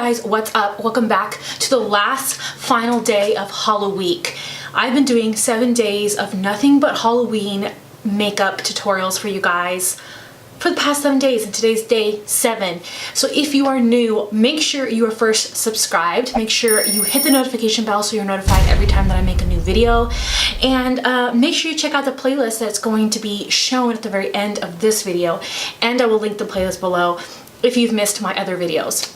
guys, what's up? Welcome back to the last final day of Halloween. I've been doing 7 days of nothing but Halloween makeup tutorials for you guys for the past 7 days, and today's day 7. So if you are new, make sure you are first subscribed. Make sure you hit the notification bell so you're notified every time that I make a new video. And make sure you check out the playlist that's going to be shown at the very end of this video. And I will link the playlist below if you've missed my other videos.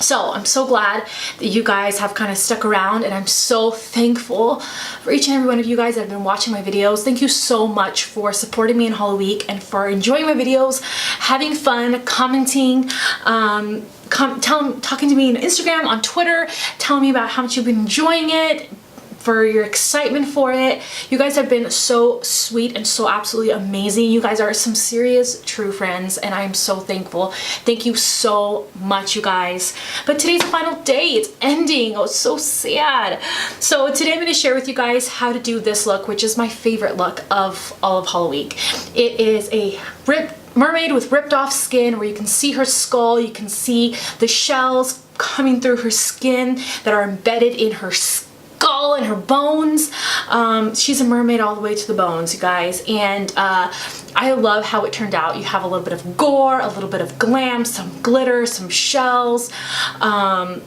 So I'm so glad that you guys have kind of stuck around, and I'm so thankful for each and every one of you guys that have been watching my videos. Thank you so much for supporting me in Halloween and for enjoying my videos, having fun, commenting, talking to me on Instagram, on Twitter, telling me about how much you've been enjoying it, for your excitement for it. You guys have been so sweet and so absolutely amazing. You guys are some serious true friends, and I am so thankful. Thank you so much, you guys. But today's the final day. It's ending. Oh, it's so sad. So today I'm going to share with you guys how to do this look, which is my favorite look of all of Halloween. It is a mermaid with ripped off skin where you can see her skull, you can see the shells coming through her skin that are embedded in her skull and her bones. She's a mermaid all the way to the bones, you guys, and I love how it turned out. You have a little bit of gore, a little bit of glam, some glitter, some shells, a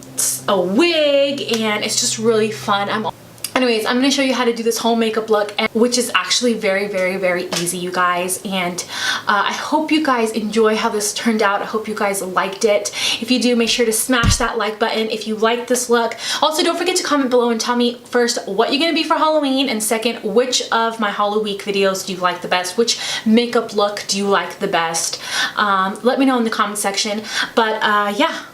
wig, and it's just really fun. Anyways, I'm going to show you how to do this whole makeup look, which is actually very, very, very easy, you guys. And I hope you guys enjoy how this turned out. I hope you guys liked it. If you do, make sure to smash that like button if you like this look. Also, don't forget to comment below and tell me first what you're going to be for Halloween, and second, which of my Halloween videos do you like the best? Which makeup look do you like the best? Let me know in the comment section. But yeah.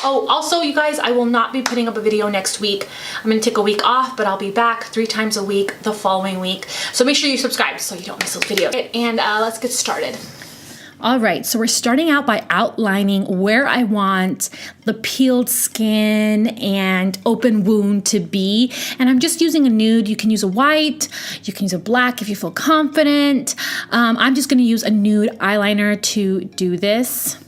Oh, also, you guys, I will not be putting up a video next week. I'm going to take a week off, but I'll be back 3 times a week the following week. So make sure you subscribe so you don't miss those videos. And let's get started. All right, so we're starting out by outlining where I want the peeled skin and open wound to be. And I'm just using a nude. You can use a white, you can use a black if you feel confident. I'm just going to use a nude eyeliner to do this.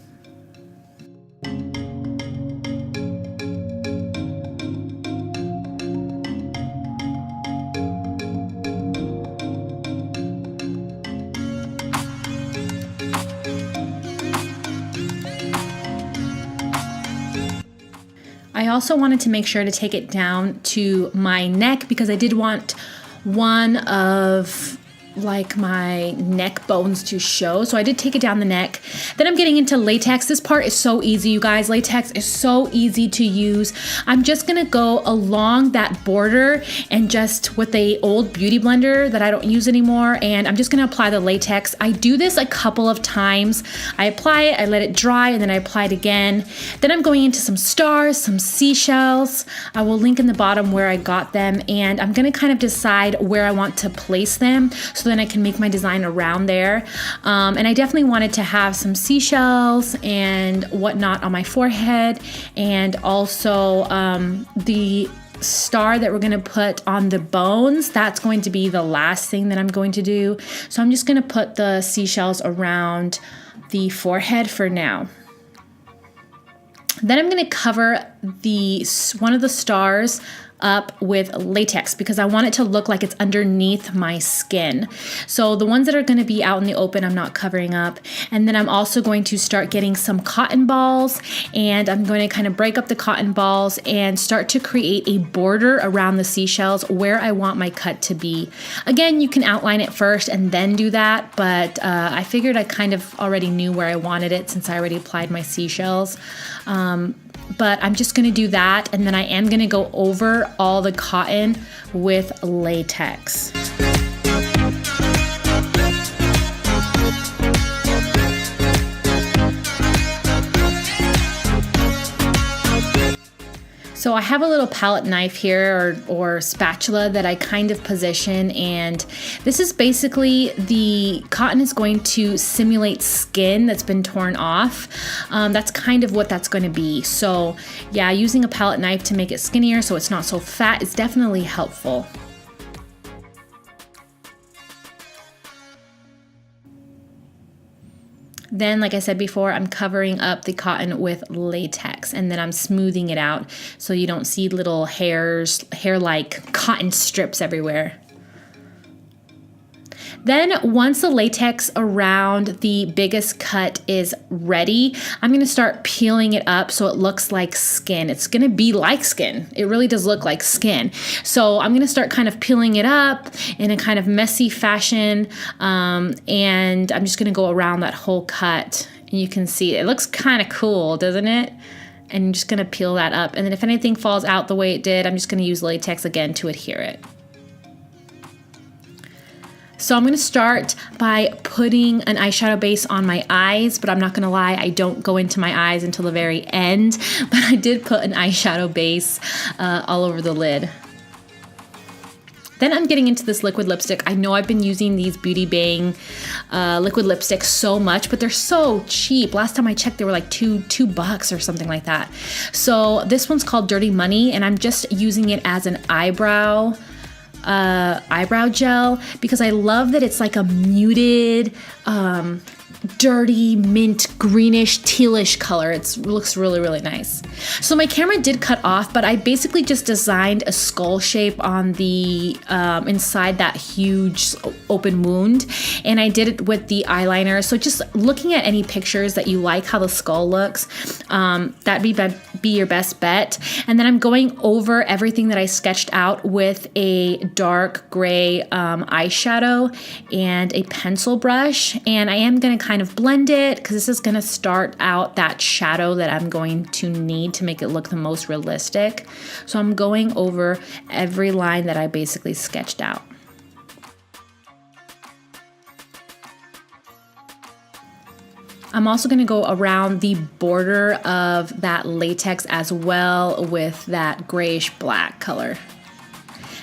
I also wanted to make sure to take it down to my neck because I did want one of like my neck bones to show. So I did take it down the neck. Then I'm getting into latex. This part is so easy, you guys. Latex is so easy to use. I'm just gonna go along that border and just with a old beauty blender that I don't use anymore, and I'm just gonna apply the latex. I do this a couple of times. I apply it, I let it dry, and then I apply it again. Then I'm going into some stars, some seashells. I will link in the bottom where I got them, and I'm gonna kind of decide where I want to place them so then I can make my design around there. And I definitely wanted to have some seashells and whatnot on my forehead, and also the star that we're going to put on the bones, that's going to be the last thing that I'm going to do. So I'm just going to put the seashells around the forehead for now. Then I'm going to cover one of the stars up with latex because I want it to look like it's underneath my skin. So the ones that are going to be out in the open, I'm not covering up. And then I'm also going to start getting some cotton balls, and I'm going to kind of break up the cotton balls and start to create a border around the seashells where I want my cut to be. Again, you can outline it first and then do that, but I figured I kind of already knew where I wanted it since I already applied my seashells. But I'm just going to do that, and then I am going to go over all the cotton with latex. So I have a little palette knife here or spatula that I kind of position, and this is basically the cotton is going to simulate skin that's been torn off. That's kind of what that's going to be. So yeah, using a palette knife to make it skinnier so it's not so fat is definitely helpful. Then, like I said before, I'm covering up the cotton with latex, and then I'm smoothing it out so you don't see little hair-like cotton strips everywhere. Then once the latex around the biggest cut is ready, I'm gonna start peeling it up so it looks like skin. It's gonna be like skin. It really does look like skin. So I'm gonna start kind of peeling it up in a kind of messy fashion, and I'm just gonna go around that whole cut. And you can see it looks kind of cool, doesn't it? And I'm just gonna peel that up. And then if anything falls out the way it did, I'm just gonna use latex again to adhere it. So I'm going to start by putting an eyeshadow base on my eyes, but I'm not going to lie, I don't go into my eyes until the very end, but I did put an eyeshadow base all over the lid. Then I'm getting into this liquid lipstick. I know I've been using these Beauty Bang liquid lipsticks so much, but they're so cheap. Last time I checked, they were like $2 or something like that. So this one's called Dirty Money, and I'm just using it as an eyebrow gel because I love that it's like a muted, dirty mint greenish tealish color. It looks really, really nice. So my camera did cut off, but I basically just designed a skull shape on the inside that huge open wound, and I did it with the eyeliner. So just looking at any pictures that you like how the skull looks, that'd be your best bet. And then I'm going over everything that I sketched out with a dark gray eyeshadow and a pencil brush, and I am going to kind of blend it because this is going to start out that shadow that I'm going to need to make it look the most realistic. So I'm going over every line that I basically sketched out. I'm also going to go around the border of that latex as well with that grayish black color.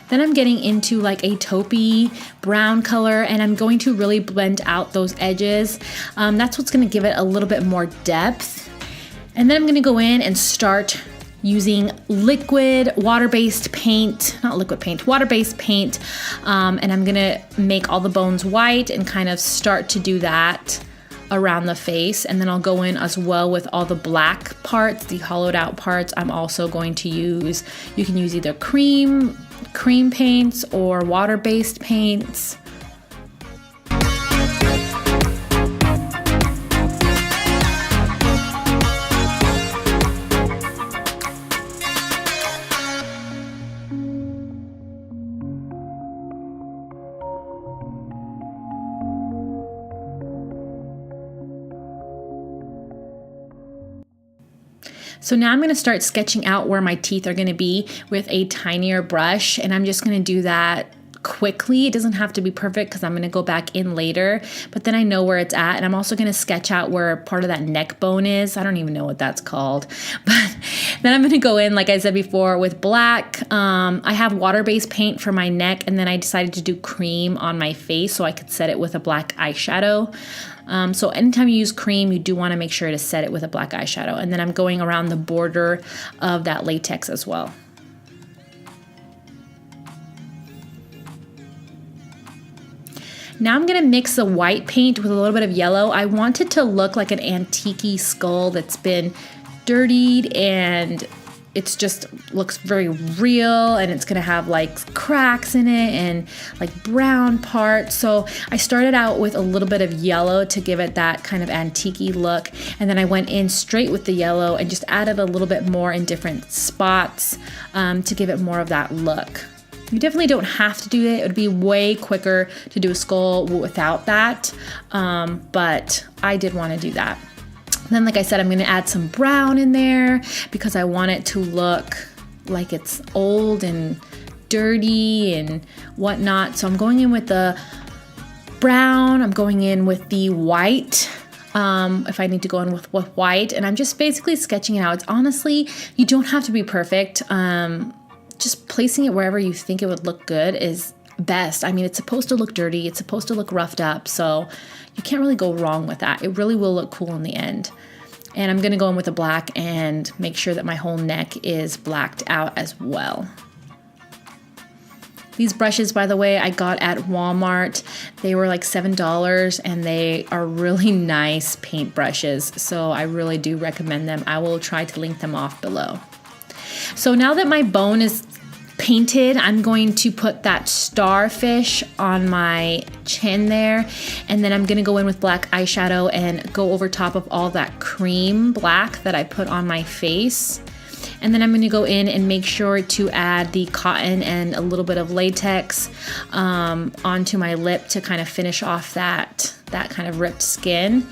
Then I'm getting into like a taupey brown color, and I'm going to really blend out those edges. That's what's going to give it a little bit more depth. And then I'm going to go in and start using liquid water-based paint, water-based paint. And I'm going to make all the bones white and kind of start to do that around the face. And then I'll go in as well with all the black parts, the hollowed out parts. I'm also going to use, you can use either cream paints or water-based paints. So now I'm going to start sketching out where my teeth are going to be with a tinier brush, and I'm just going to do that quickly. It doesn't have to be perfect because I'm going to go back in later, but then I know where it's at. And I'm also going to sketch out where part of that neck bone is. I don't even know what that's called, but then I'm going to go in, like I said before, with black. I have water-based paint for my neck, and then I decided to do cream on my face so I could set it with a black eyeshadow. So anytime you use cream, you do want to make sure to set it with a black eyeshadow. And then I'm going around the border of that latex as well. Now I'm going to mix the white paint with a little bit of yellow. I want it to look like an antique-y skull that's been dirtied, and it's just looks very real, and it's gonna have like cracks in it and like brown parts. So I started out with a little bit of yellow to give it that kind of antique-y look, and then I went in straight with the yellow and just added a little bit more in different spots to give it more of that look. You definitely don't have to do it. It would be way quicker to do a skull without that, but I did want to do that. Then, like I said, I'm going to add some brown in there because I want it to look like it's old and dirty and whatnot. So I'm going in with the brown. I'm going in with the white if I need to go in with white. And I'm just basically sketching it out. It's honestly, you don't have to be perfect. Just placing it wherever you think it would look good is best. I mean, it's supposed to look dirty. It's supposed to look roughed up. So you can't really go wrong with that. It really will look cool in the end. And I'm going to go in with the black and make sure that my whole neck is blacked out as well. These brushes, by the way, I got at Walmart. They were like $7 and they are really nice paint brushes. So I really do recommend them. I will try to link them off below. So now that my bone is painted, I'm going to put that starfish on my chin there, and then I'm gonna go in with black eyeshadow and go over top of all that cream black that I put on my face. And then I'm going to go in and make sure to add the cotton and a little bit of latex onto my lip to kind of finish off that kind of ripped skin.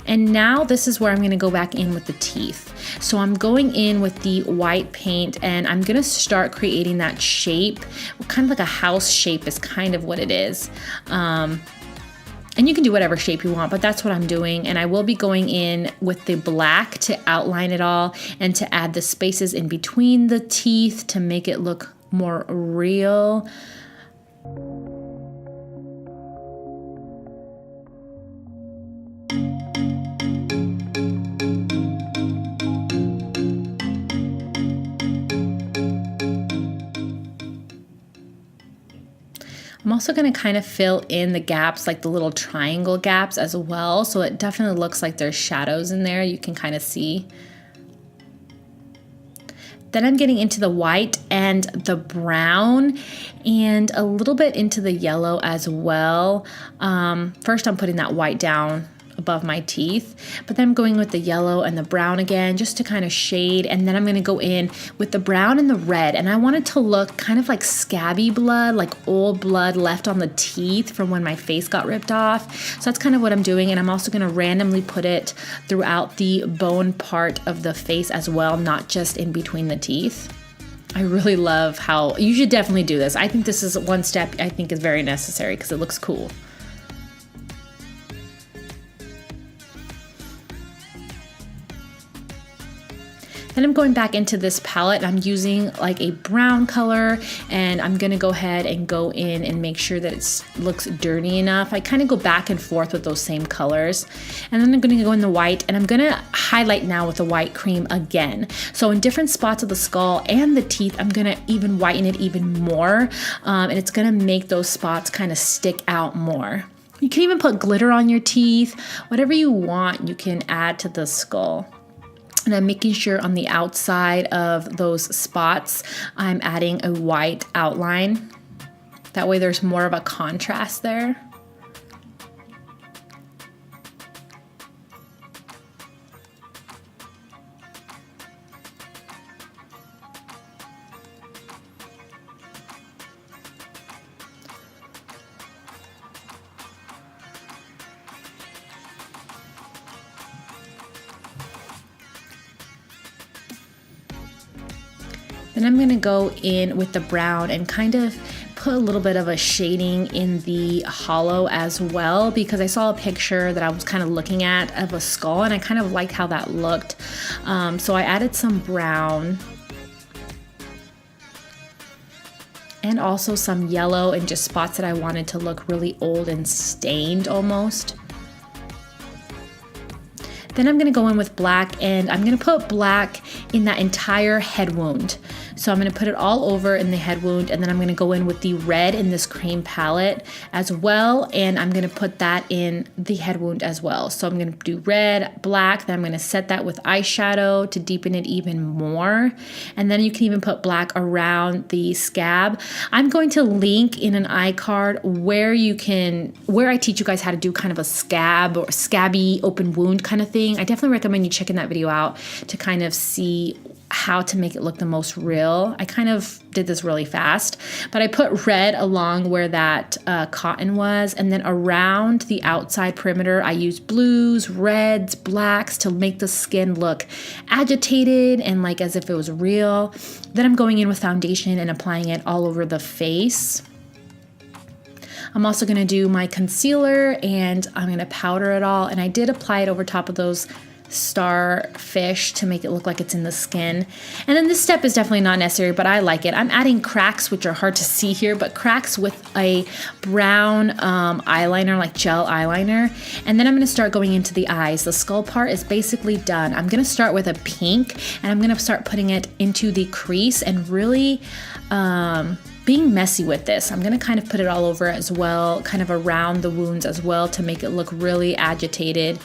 And now this is where I'm going to go back in with the teeth. So I'm going in with the white paint and I'm going to start creating that shape. Kind of like a house shape is kind of what it is. And you can do whatever shape you want, but that's what I'm doing. And I will be going in with the black to outline it all and to add the spaces in between the teeth to make it look more real. I'm also going to kind of fill in the gaps, like the little triangle gaps as well. So it definitely looks like there's shadows in there. You can kind of see. Then I'm getting into the white and the brown and a little bit into the yellow as well. First I'm putting that white down above my teeth, but then I'm going with the yellow and the brown again just to kind of shade, and then I'm going to go in with the brown and the red, and I want it to look kind of like scabby blood, like old blood left on the teeth from when my face got ripped off. So that's kind of what I'm doing, and I'm also going to randomly put it throughout the bone part of the face as well, not just in between the teeth. I really love how, you should definitely do this. I think this is one step I think is very necessary because it looks cool. Then I'm going back into this palette and I'm using like a brown color, and I'm gonna go ahead and go in and make sure that it looks dirty enough. I kind of go back and forth with those same colors. And then I'm gonna go in the white, and I'm gonna highlight now with the white cream again. So in different spots of the skull and the teeth, I'm gonna even whiten it even more. And it's gonna make those spots kind of stick out more. You can even put glitter on your teeth. Whatever you want, you can add to the skull. And I'm making sure on the outside of those spots, I'm adding a white outline. That way there's more of a contrast there. Then I'm gonna go in with the brown and kind of put a little bit of a shading in the hollow as well, because I saw a picture that I was kind of looking at of a skull and I kind of liked how that looked. So I added some brown and also some yellow in just spots that I wanted to look really old and stained almost. Then I'm gonna go in with black, and I'm gonna put black in that entire head wound. So I'm gonna put it all over in the head wound, and then I'm gonna go in with the red in this cream palette as well, and I'm gonna put that in the head wound as well. So I'm gonna do red, black, then I'm gonna set that with eyeshadow to deepen it even more. And then you can even put black around the scab. I'm going to link in an iCard where I teach you guys how to do kind of a scab or scabby open wound kind of thing. I definitely recommend you checking that video out to kind of see how to make it look the most real. I kind of did this really fast, but I put red along where that cotton was, and then around the outside perimeter, I used blues, reds, blacks to make the skin look agitated and like as if it was real. Then I'm going in with foundation and applying it all over the face. I'm also gonna do my concealer and I'm gonna powder it all, and I did apply it over top of those starfish to make it look like it's in the skin. And then this step is definitely not necessary, but I like it. I'm adding cracks, which are hard to see here, but cracks with a brown eyeliner, like gel eyeliner. And then I'm gonna start going into the eyes. The skull part is basically done. I'm gonna start with a pink, and I'm gonna start putting it into the crease and really being messy with this. I'm gonna kind of put it all over as well, kind of around the wounds as well to make it look really agitated.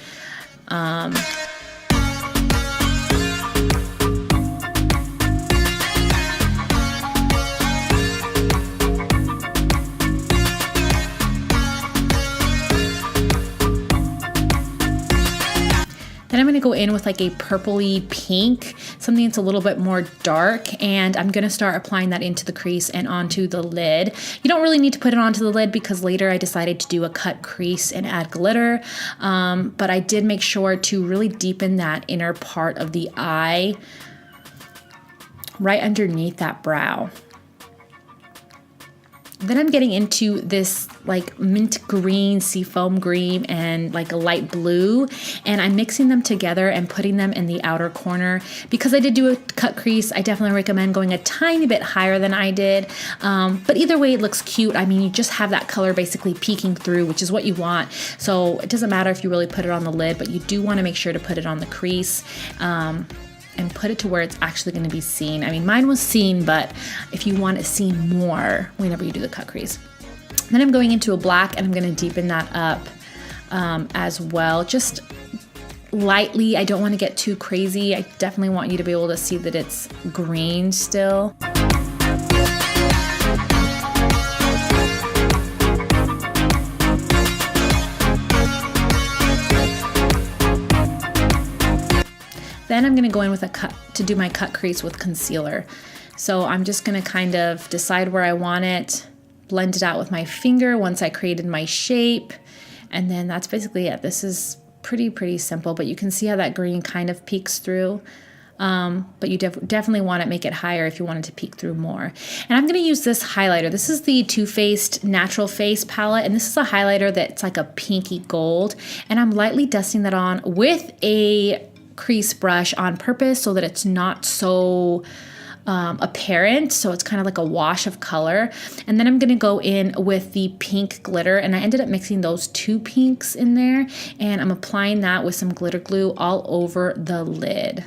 Then I'm gonna go in with like a purpley pink, something that's a little bit more dark, and I'm gonna start applying that into the crease and onto the lid. You don't really need to put it onto the lid because later I decided to do a cut crease and add glitter, but I did make sure to really deepen that inner part of the eye right underneath that brow. Then I'm getting into this like mint green, seafoam green, and like a light blue, and I'm mixing them together and putting them in the outer corner. Because I did do a cut crease, I definitely recommend going a tiny bit higher than I did, but either way it looks cute. I mean, you just have that color basically peeking through, which is what you want. So it doesn't matter if you really put it on the lid, but you do want to make sure to put it on the crease. And put it to where it's actually going to be seen. I mean, mine was seen, but if you want it seen more whenever you do the cut crease. Then I'm going into a black and I'm going to deepen that up as well, just lightly. I don't want to get too crazy. I definitely want you to be able to see that it's green still. Then I'm gonna go in with a cut to do my cut crease with concealer. So I'm just gonna kind of decide where I want it, blend it out with my finger once I created my shape, and then that's basically it. This is pretty simple, but you can see how that green kind of peeks through. But you definitely want to make it higher if you want it to peek through more. And I'm going to use this highlighter. This is the Too Faced Natural Face palette, and this is a highlighter that's like a pinky gold, and I'm lightly dusting that on with a crease brush on purpose so that it's not so apparent, so it's kind of like a wash of color. And then I'm gonna go in with the pink glitter, and I ended up mixing those two pinks in there, and I'm applying that with some glitter glue all over the lid.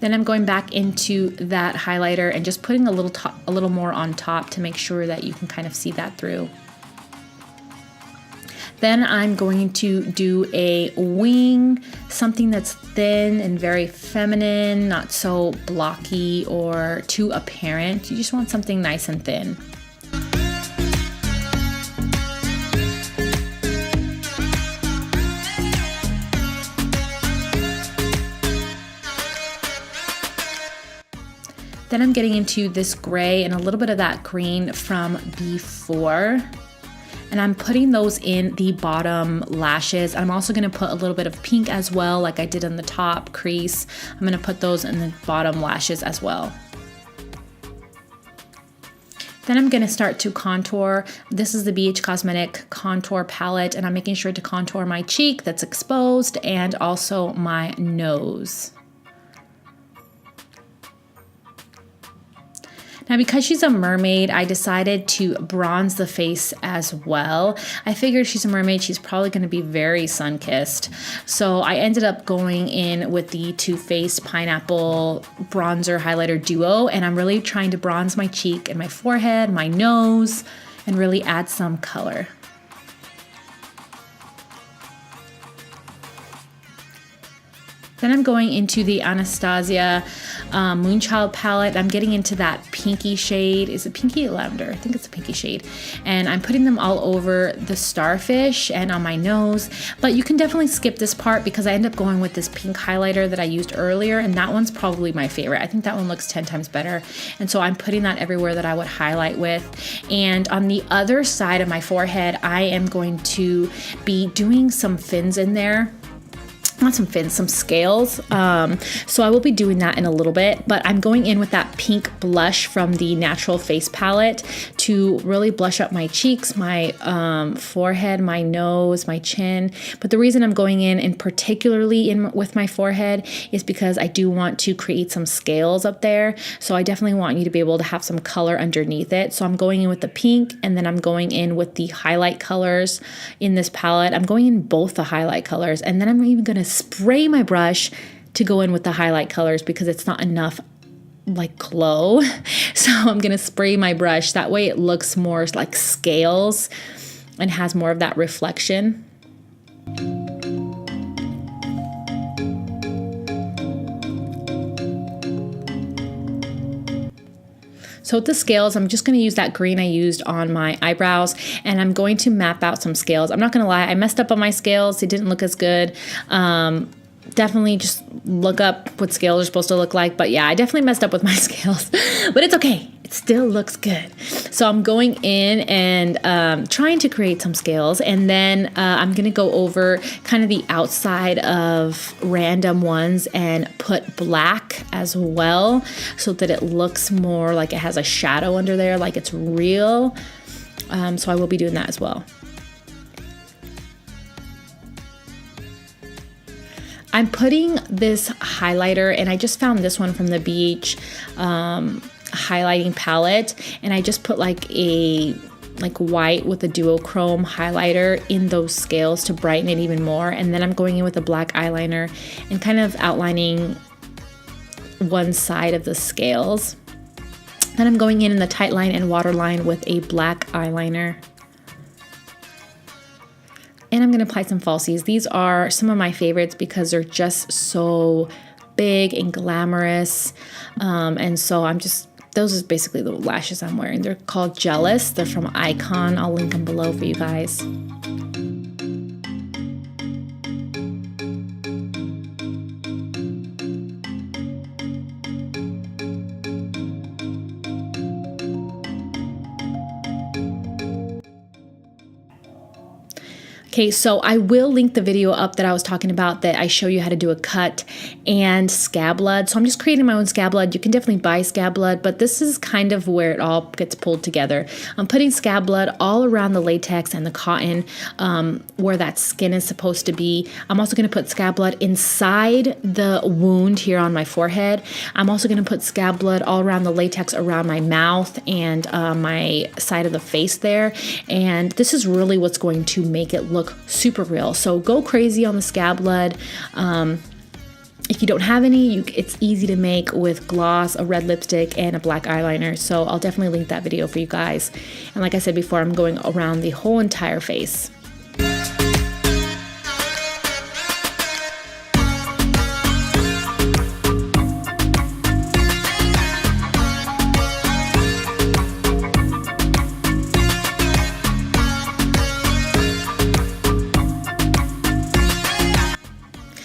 Then I'm going back into that highlighter and just putting a little more on top to make sure that you can kind of see that through. Then I'm going to do a wing, something that's thin and very feminine, not so blocky or too apparent. You just want something nice and thin. Then I'm getting into this gray and a little bit of that green from before. And I'm putting those in the bottom lashes. I'm also gonna put a little bit of pink as well, like I did on the top crease. I'm gonna put those in the bottom lashes as well. Then I'm gonna start to contour. This is the BH Cosmetic contour palette, and I'm making sure to contour my cheek that's exposed and also my nose. Now, because she's a mermaid, I decided to bronze the face as well. I figured she's a mermaid, she's probably going to be very sun-kissed. So I ended up going in with the Too Faced Pineapple Bronzer Highlighter Duo, and I'm really trying to bronze my cheek and my forehead, my nose, and really add some color. Then I'm going into the Anastasia Moonchild palette. I'm getting into that pinky shade. Is it pinky or lavender? I think it's a pinky shade. And I'm putting them all over the starfish and on my nose. But you can definitely skip this part because I end up going with this pink highlighter that I used earlier, and that one's probably my favorite. I think that one looks 10 times better. And so I'm putting that everywhere that I would highlight with. And on the other side of my forehead, I am going to be doing some fins in there. Not some fins, some scales. So I will be doing that in a little bit, but I'm going in with that pink blush from the Natural Face palette to really blush up my cheeks, my forehead, my nose, my chin. But the reason I'm going in particularly with my forehead is because I do want to create some scales up there. So I definitely want you to be able to have some color underneath it. So I'm going in with the pink, and then I'm going in with the highlight colors in this palette. I'm going in both the highlight colors, and then I'm even going to spray my brush to go in with the highlight colors because it's not enough like glow. So I'm gonna spray my brush. That way it looks more like scales and has more of that reflection. So with the scales, I'm just going to use that green I used on my eyebrows, and I'm going to map out some scales. I'm not going to lie, I messed up on my scales. They didn't look as good. Definitely just look up what scales are supposed to look like. But yeah, I definitely messed up with my scales, but it's okay. It still looks good. So I'm going in and trying to create some scales, and then I'm going to go over kind of the outside of random ones and put black as well so that it looks more like it has a shadow under there, like it's real. So I will be doing that as well. I'm putting this highlighter, and I just found this one from the Beach highlighting palette, and I just put like a white with a duochrome highlighter in those scales to brighten it even more. And then I'm going in with a black eyeliner and kind of outlining one side of the scales. Then I'm going in the tight line and waterline with a black eyeliner. And I'm going to apply some falsies. These are some of my favorites because they're just so big and glamorous. And so those are basically the lashes I'm wearing. They're called Jealous. They're from IIkonn. I'll link them below for you guys. Okay, so I will link the video up that I was talking about that I show you how to do a cut and scab blood. So I'm just creating my own scab blood. You can definitely buy scab blood, but this is kind of where it all gets pulled together. I'm putting scab blood all around the latex and the cotton where that skin is supposed to be. I'm also going to put scab blood inside the wound here on my forehead. I'm also going to put scab blood all around the latex around my mouth and my side of the face there. And this is really what's going to make it look super real. So go crazy on the scab blood. If you don't have any, it's easy to make with gloss, a red lipstick, and a black eyeliner. So I'll definitely link that video for you guys. And like I said before, I'm going around the whole entire face.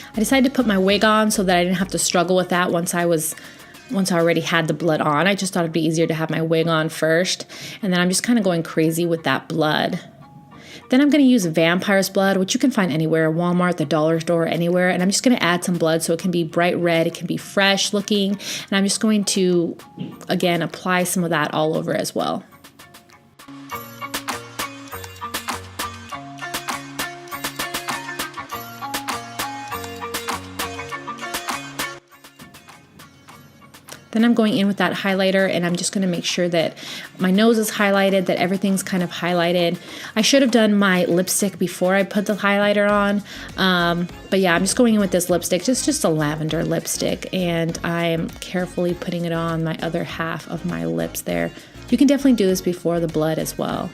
I decided to put my wig on so that I didn't have to struggle with that once I already had the blood on. I just thought it'd be easier to have my wig on first. And then I'm just kind of going crazy with that blood. Then I'm going to use vampire's blood, which you can find anywhere, Walmart, the dollar store, anywhere. And I'm just going to add some blood so it can be bright red, it can be fresh looking. And I'm just going to, again, apply some of that all over as well. Then I'm going in with that highlighter, and I'm just going to make sure that my nose is highlighted, that everything's kind of highlighted. I should have done my lipstick before I put the highlighter on. But yeah, I'm just going in with this lipstick, just a lavender lipstick, and I'm carefully putting it on my other half of my lips there. You can definitely do this before the blood as well.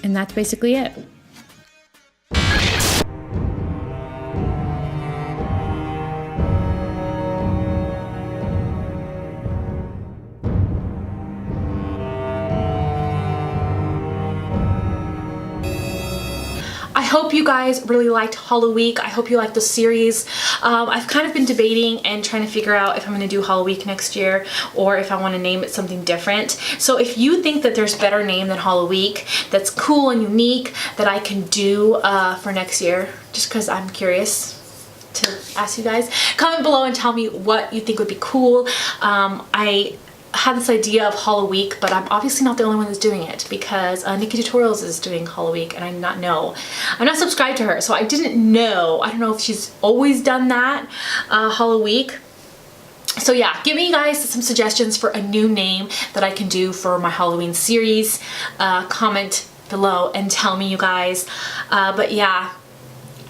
And that's basically it. I hope you guys really liked HalloWeek. I hope you liked the series. I've kind of been debating and trying to figure out if I'm going to do HalloWeek next year or if I want to name it something different. So if you think that there's a better name than HalloWeek that's cool and unique that I can do for next year, just because I'm curious, to ask you guys. Comment below and tell me what you think would be cool. I had this idea of HalloWeek, but I'm obviously not the only one that's doing it because Nikki Tutorials is doing HalloWeek and I'm not subscribed to her, so I didn't know. I don't know if she's always done that, HalloWeek. So yeah, give me guys some suggestions for a new name that I can do for my Halloween series. Comment below and tell me, you guys. But yeah,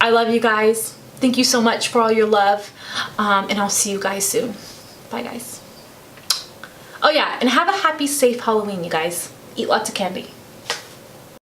I love you guys. Thank you so much for all your love, and I'll see you guys soon. Bye guys. Oh yeah, and have a happy, safe Halloween, you guys. Eat lots of candy.